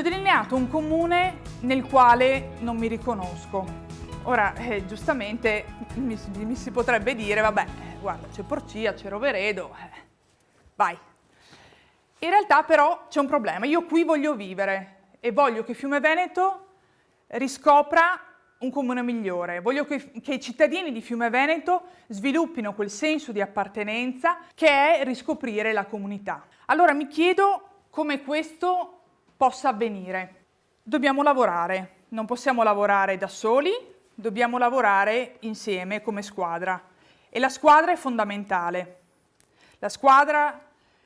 delineato un comune nel quale non mi riconosco. Ora, giustamente mi si potrebbe dire, vabbè, guarda, c'è Porcia, c'è Roveredo, vai. In realtà però c'è un problema, io qui voglio vivere e voglio che Fiume Veneto riscopra un comune migliore, voglio che i cittadini di Fiume Veneto sviluppino quel senso di appartenenza che è riscoprire la comunità. Allora mi chiedo come questo possa avvenire. Dobbiamo lavorare, non possiamo lavorare da soli, dobbiamo lavorare insieme come squadra e la squadra è fondamentale. La squadra,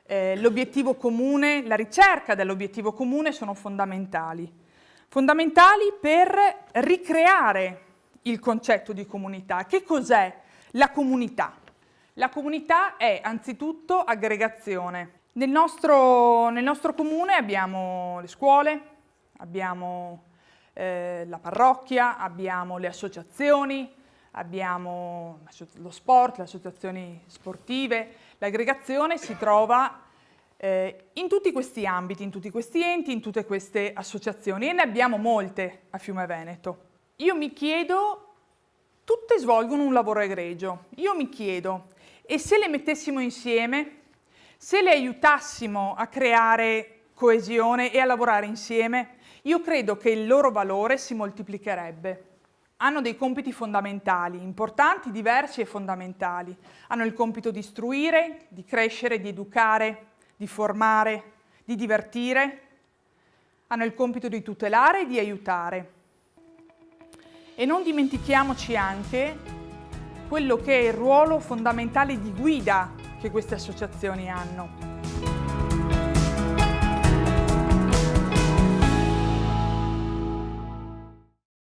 l'obiettivo comune, la ricerca dell'obiettivo comune sono fondamentali. Fondamentali per ricreare il concetto di comunità. Che cos'è la comunità? La comunità è anzitutto aggregazione. Nel nostro comune abbiamo le scuole, abbiamo la parrocchia, abbiamo le associazioni, abbiamo lo sport, le associazioni sportive. L'aggregazione si trova in tutti questi ambiti, in tutti questi enti, in tutte queste associazioni e ne abbiamo molte a Fiume Veneto. Io mi chiedo, tutte svolgono un lavoro egregio, io mi chiedo, e se le mettessimo insieme, se le aiutassimo a creare coesione e a lavorare insieme, io credo che il loro valore si moltiplicherebbe. Hanno dei compiti fondamentali, importanti, diversi e fondamentali. Hanno il compito di istruire, di crescere, di educare, di formare, di divertire. Hanno il compito di tutelare e di aiutare. E non dimentichiamoci anche quello che è il ruolo fondamentale di guida che queste associazioni hanno.